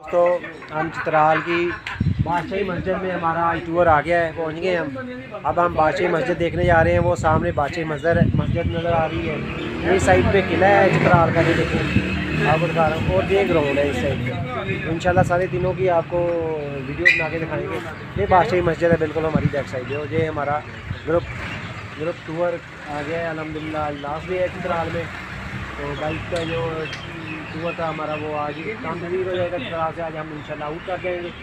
तो हम चित्राल की बादशाही मस्जिद में हमारा टूर आ गया है, पहुंच गए हम। अब हम बादशाही मस्जिद देखने जा रहे हैं। वो सामने बादशाही मस्जिद नज़र आ रही है। ये साइड पे किला है चित्राल का, ये देखें आपको दिखा रहा हूँ। और ये ग्राउंड है इस साइड पे। इंशाल्लाह सारे दिनों की आपको वीडियो बना के दिखाएंगे। ये बादशाही मस्जिद है बिल्कुल हमारी बैक साइड है। और ये हमारा ग्रुप टूर आ गया है अल्हम्दुलिल्लाह। लास्ट भी है चित्राल में, तो बाइक का जो टूर था हमारा वो आज कंप्लीट हो जाएगा चित्राल से। आज हम इंशाल्लाह आउट कर जाएंगे, तो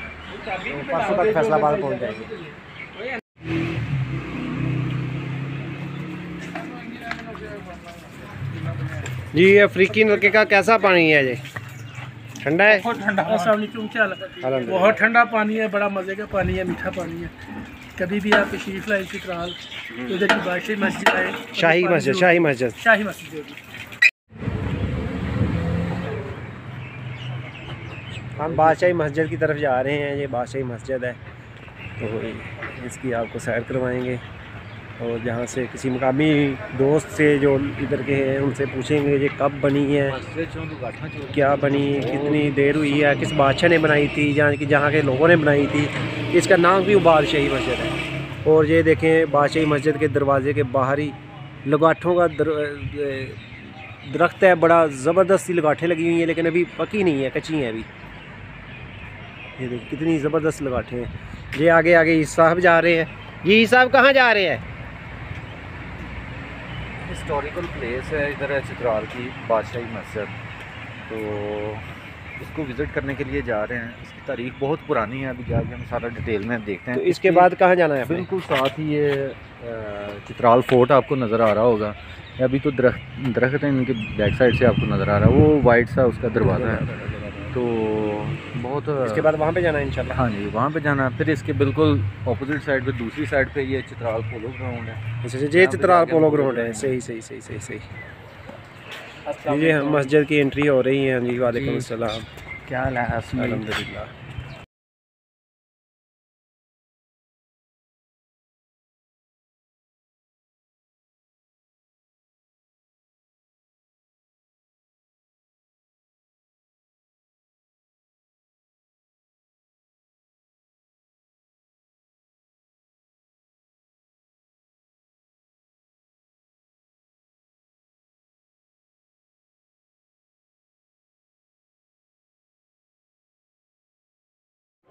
परसों तक फैसलाबाद पहुंच जाएंगे। जी ये अफ्रीकी नलके का कैसा पानी है? जी ठंडा है, बहुत ठंडा। बहुत ठंडा पानी है, बड़ा मज़े का पानी है, मीठा पानी है। कभी भी आप तशरीफ लाए चित्राल, उधर की बादशाही मस्जिद आए, शाही मस्जिद। हम बादशाही मस्जिद की तरफ जा रहे हैं। ये बादशाही मस्जिद है, तो इसकी आपको सैर करवाएंगे। और जहाँ से किसी मुकामी दोस्त से जो इधर के हैं उनसे पूछेंगे ये कब बनी है, क्या बनी, कितनी देर हुई है, किस बादशाह ने बनाई थी, जहाँ के लोगों ने बनाई थी। इसका नाम भी बादशाही मस्जिद है। और ये देखें बादशाही मस्जिद के दरवाजे के बाहर ही लगाठों का दरख्त है। बड़ा ज़बरदस्त सी लगाठें लगी हुई हैं, लेकिन अभी पकी नहीं है, कच्ची हैं अभी। ये देखिए कितनी ज़बरदस्त लगाठें हैं। ये आगे साहब जा रहे हैं। ये साहब कहाँ जा रहे हैं? हिस्टोरिकल प्लेस है इधर है चित्राल की बादशाही मस्जिद, तो इसको विज़िट करने के लिए जा रहे हैं। इसकी तारीख बहुत पुरानी है, अभी जाके हम सारा डिटेल में देखते हैं। तो इसके बाद कहाँ जाना है? बिल्कुल साथ ही ये चित्राल फोर्ट आपको नज़र आ रहा होगा। अभी तो दरख्त है इनके बैक साइड से आपको नज़र आ रहा है, वो वाइट सा उसका दरवाज़ा है। तो बहुत इसके बाद वहाँ पे जाना है इंशाल्लाह। हाँ जी, वहाँ पे जाना है। फिर इसके बिल्कुल ऑपोजिट साइड पे, दूसरी साइड पे ये चित्राल पोलो ग्राउंड है। अच्छा, ये चित्राल पोलो ग्राउंड है। सही। ये मस्जिद की एंट्री हो रही है। जी वालेकुम अस्सलाम, क्या हाल है? अल्हम्दुलिल्लाह।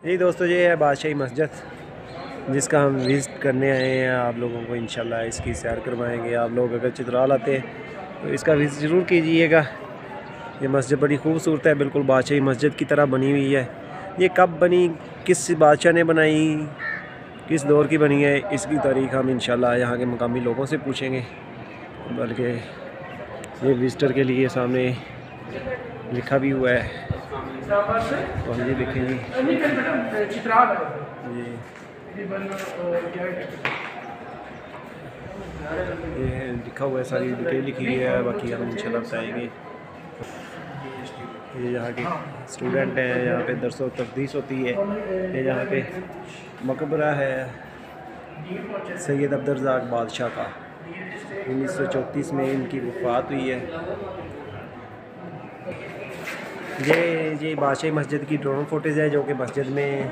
जी दोस्तों, ये है बादशाही मस्जिद जिसका हम विज़िट करने आए हैं। आप लोगों को इंशाल्लाह इसकी सैर करवाएंगे। आप लोग अगर चित्राल आते हैं तो इसका विज़िट ज़रूर कीजिएगा। ये मस्जिद बड़ी खूबसूरत है, बिल्कुल बादशाही मस्जिद की तरह बनी हुई है। ये कब बनी, किस बादशाह ने बनाई, किस दौर की बनी है, इसकी तारीख हम इंशाल्लाह यहाँ के मुकामी लोगों से पूछेंगे। बल्कि ये विज़िटर के लिए सामने लिखा भी हुआ है। और ये देखें जी, ये लिखा हुआ है, सारी डिटेल लिखी हुई है। बाकी हम इंशाल्लाह बताएंगे। ये यहाँ के स्टूडेंट हैं, यहाँ पे दरस व तदरीस होती है। ये यहाँ पे मकबरा है सैयद अब्दुर्रज़ाक बादशाह का। 1934 में इनकी वफ़ात हुई है। ये बादशाही मस्जिद की ड्रोन फुटेज है जो कि मस्जिद में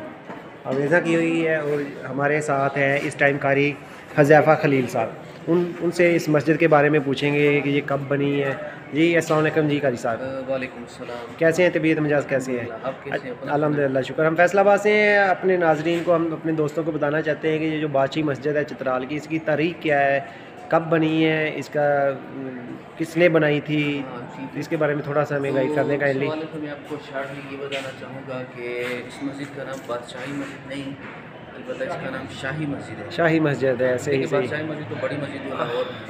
आवेज़ा की हुई है। और हमारे साथ है इस टाइम कारी हज़ैफ़ा खलील साहब। उनसे इस मस्जिद के बारे में पूछेंगे कि ये कब बनी है। जी अस्सलाम वालेकुम जी कारी साहब। वालेकुम सलाम। कैसे हैं, तबीयत मिजाज कैसे है? आप कैसे हैं? अल्हम्दुलिल्लाह शुक्र। हम फैसलाबाद से हैं। अपने नाजरीन को, हम अपने दोस्तों को बताना चाहते हैं कि ये जो बादशाही मस्जिद है चित्राल की, इसकी तारीख क्या है, कब बनी है, इसका किसने बनाई थी, इसके बारे में थोड़ा सा हमें गाइड करने का। तो मैं आपको शार्टली ये बताना चाहूँगा कि इस मस्जिद का नाम बादशाही मस्जिद नहीं, अलबत्ता इसका नाम शाही मस्जिद है। शाही मस्जिद है, सही। बादशाही मस्जिद तो बड़ी मस्जिद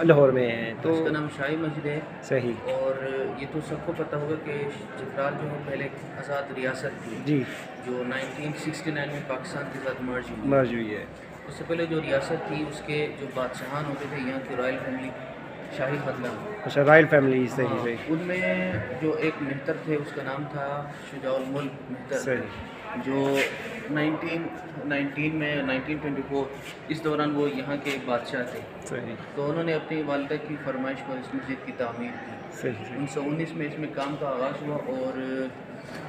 लाहौर में है, तो इसका नाम शाही मस्जिद है। सही। और ये तो सबको पता होगा कि चित्राल जो है पहले आज़ाद रियासत थी जी, जो 1969 में पाकिस्तान के साथ मर्ज हुई है। उससे पहले जो रियासत थी उसके जो बादशाहान होते थे यहाँ की रॉयल फैमिली, शाही खानदान। अच्छा, रॉयल फैमिली, सही। उनमें जो एक मेहतर थे उसका नाम था शुजाउल मुल्क मेहतर, सही। जो 1924 इस दौरान वो यहाँ के बादशाह थे। सही। तो उन्होंने अपनी वालिदा की फरमाइश पर इस मस्जिद की तामीर की। सही। 1919 में इसमें काम का आगाज़ हुआ और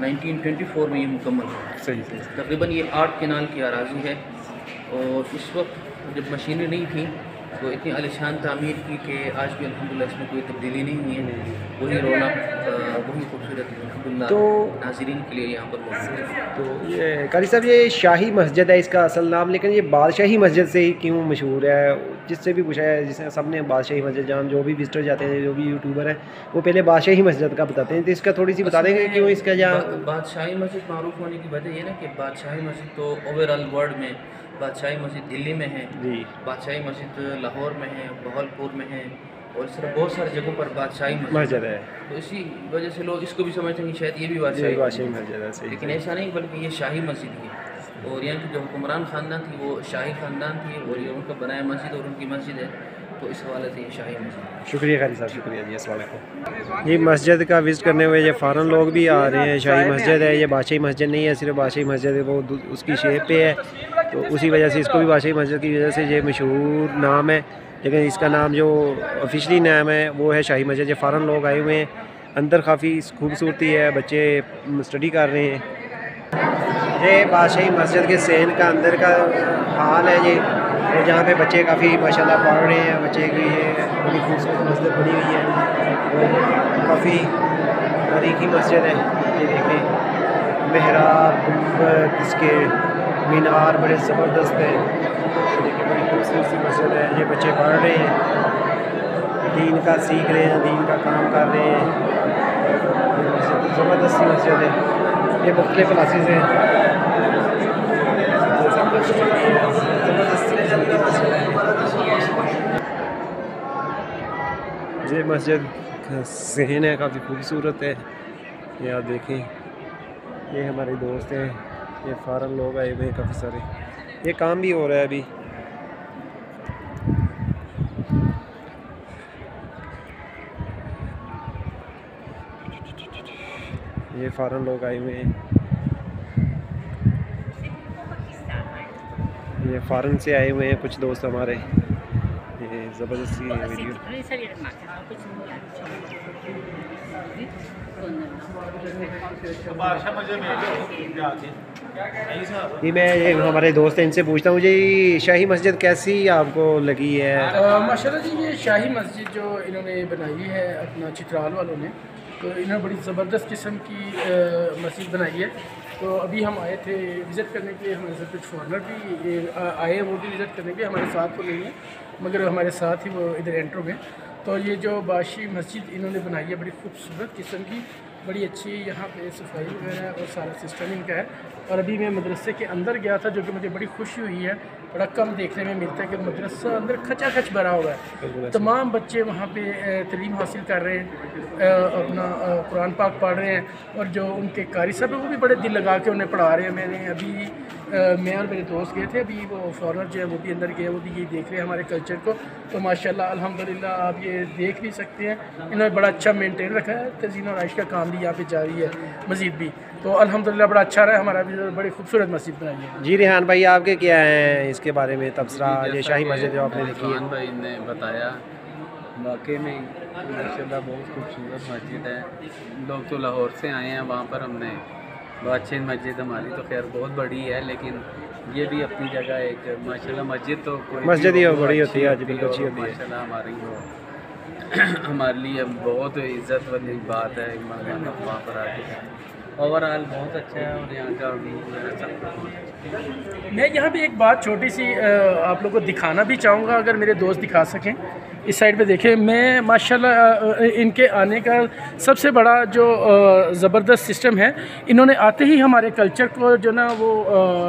1924 में ये मुकम्मल हुआ। सही सही। तकरीबन ये 8 केनाल की अराजी है और इस वक्त जब मशीनें नहीं थी तो इतनी आलिशान तामीर की कि आज भी अल्हम्दुलिल्लाह इसमें कोई तब्दीली नहीं हुई है। वही रौनक वही खूबसूरत अल्हम्दुलिल्लाह तो नाज़रीन के लिए यहाँ पर मौजूद है। तो ये कारी साहब, ये शाही मस्जिद है इसका असल नाम, लेकिन ये बादशाही मस्जिद से ही क्यों मशहूर है? जिससे भी पूछा है, जिसने सबने बादशाही मस्जिद, जहाँ जो भी विजिटर जाते हैं, जो भी यूट्यूबर हैं, वो पहले बादशाही मस्जिद का बताते हैं। तो इसका थोड़ी सी बता देंगे क्यों इसका जहाँ बादशाही मस्जिद मारूफ होने की वजह ये ना कि बादशाही मस्जिद तो ओवरऑल वर्ल्ड में बादशाही मस्जिद दिल्ली में है जी, बादशाही मस्जिद लाहौर में है, बहावलपुर में है और इस तरह बहुत सारी जगहों पर बादशाही मस्जिद है। तो इसी वजह से लोग इसको भी समझते हैं कि शायद ये भी ये बादशाही बादशाही मस्जिद है। सही लेकिन ऐसा नहीं, बल्कि ये शाही मस्जिद है और यहाँ की जो हुक्मरान ख़ानदान थी वो शाही ख़ानदान थी और ये उनका बनाया मस्जिद और उनकी मस्जिद है, तो इस हवाले से ये शाही मस्जिद है। शुक्रिया कारी साहब, शुक्रिया जी। अस्सलाम वालेकुम। ये मस्जिद का विज़िट करने हुए ये फ़ॉरेन लोग भी आ रहे हैं। शाही मस्जिद है, ये बादशाही मस्जिद नहीं है, सिर्फ बादशाही मस्जिद है, वो उसकी शेप पे है, तो उसी वजह से इसको भी बादशाही मस्जिद की वजह से ये मशहूर नाम है। लेकिन इसका नाम जो ऑफिशियली नाम है वो है शाही मस्जिद। ये फ़ॉरेन लोग आए हुए हैं, अंदर काफ़ी खूबसूरती है, बच्चे स्टडी कर रहे हैं। ये बादशाही मस्जिद के सेन का अंदर का हाल है ये, और जहाँ पे बच्चे काफ़ी माशाल्लाह पढ़ रहे हैं। बच्चे की ये बड़ी खूबसूरत मस्जिद बनी हुई है और काफ़ी तारीखी मस्जिद है। ये देखें, मेहराब, गुंबद, इसके मीनार बड़े ज़बरदस्त हैं। देखिए, बड़ी खूबसूरत सी मस्जिद है। ये बच्चे पढ़ रहे हैं, दीन का सीख रहे हैं, दीन का काम कर रहे हैं। ज़बरदस्त सी मस्जिद है। ये मुख्तलिफ क्लासेस हैं। ये मस्जिद का सहन है, काफ़ी खूबसूरत है। ये आप देखें, ये हमारे दोस्त हैं, ये फ़ॉरेन लोग आए हुए हैं काफ़ी सारे। ये काम भी हो रहा है अभी। ये फ़ॉरेन लोग आए हुए हैं, ये फ़ॉरेन से आए हुए हैं कुछ दोस्त हमारे। ये ज़बरदस्त सी वीडियो। ये हमारे दोस्त हैं, इनसे पूछता हूँ जी, शाही मस्जिद कैसी आपको लगी है? माशाल्लाह जी, ये शाही मस्जिद जो इन्होंने बनाई है अपना चित्राल वालों ने, तो इन्होंने बड़ी ज़बरदस्त किस्म की मस्जिद बनाई है। तो अभी हम आए थे विज़िट करने के लिए, हमारे साथ कुछ फॉरनर भी आए हैं, वो भी विज़िट करने के लिए। हमारे साथ तो नहीं है मगर हमारे साथ ही वो इधर एंटर हुए। तो ये जो बादशाही मस्जिद इन्होंने बनाई है बड़ी खूबसूरत किस्म की, बड़ी अच्छी यहाँ पे सफाई वगैरह और सारा सिस्टम इनका है। और अभी मैं मदरसे के अंदर गया था, जो कि मुझे बड़ी खुशी हुई है। बड़ा कम देखने में मिलता है कि मदरसा अंदर खचाखच भरा हुआ है, तमाम बच्चे वहाँ पे तालीम हासिल कर रहे हैं, अपना कुरान पाक पढ़ रहे हैं, और जो उनके कारी साहब हैं वो भी बड़े दिल लगा के उन्हें पढ़ा रहे हैं। मैंने अभी मैं और मेरे दोस्त गए थे, अभी वो फॉरनर जो है वो भी अंदर गए, वो भी ये देख रहे हैं हमारे कल्चर को। तो माशाल्लाह अल्हम्दुलिल्लाह आप ये देख भी सकते हैं, इन्होंने बड़ा अच्छा मेंटेन रखा है। तज़ीन और आइश का काम भी यहाँ पे जारी है, मस्जिद भी। तो अल्हम्दुलिल्लाह बड़ा अच्छा रहा हमारा भी, बड़ी खूबसूरत मस्जिद बनाई है। जी रेहान भाई, आपके क्या हैं इसके बारे में तबसरा? ये शाही मस्जिद जो आपने देखी है। रेहान भाई ने बताया, वाकई में माशाल्लाह बहुत खूबसूरत मस्जिद है। लोग तो लाहौर से आए हैं, वहाँ पर हमने बादशाही मस्जिद, हमारी तो खैर बहुत बड़ी है, लेकिन ये भी अपनी जगह एक माशाल्लाह मस्जिद तो कोई मस्जिद ही बड़ी अच्छी होती है, आज बिल्कुल अच्छी और होती है। माशाल्लाह हमारी वो हमारे लिए बहुत इज़्ज़त वाली बात है वहाँ पर आके। ओवरऑल बहुत अच्छा है और यहाँ का व्यू वगैरह सब कुछ बहुत अच्छा है। मैं यहाँ पे एक बात छोटी सी आप लोगों को दिखाना भी चाहूँगा, अगर मेरे दोस्त दिखा सकें। इस साइड पे देखें, मैं माशाल्लाह इनके आने का सबसे बड़ा जो ज़बरदस्त सिस्टम है, इन्होंने आते ही हमारे कल्चर को जो ना वो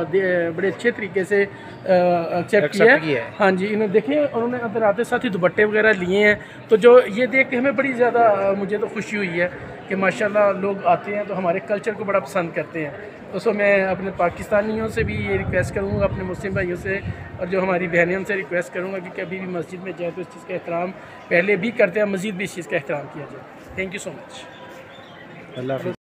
बड़े अच्छे तरीके से एक्सेप्ट किया है। हाँ जी, इन्होंने देखें, उन्होंने अंदर आते साथ ही दुपट्टे वगैरह लिए हैं। तो जो ये देख के हमें बड़ी ज़्यादा मुझे तो खुशी हुई है कि माशाल्लाह लोग आते हैं तो हमारे कल्चर को बड़ा पसंद करते हैं। उसको मैं अपने पाकिस्तानियों से भी ये रिक्वेस्ट करूँगा, अपने मुस्लिम भाइयों से और जो हमारी बहनें उनसे रिक्वेस्ट करूँगा कि कभी भी मस्जिद में जाए तो इस चीज़ का एहतराम पहले भी करते हैं, मज़ीद भी इस चीज़ का एहतराम किया जाए। Thank you so much. अल्लाह हाफ़िज़।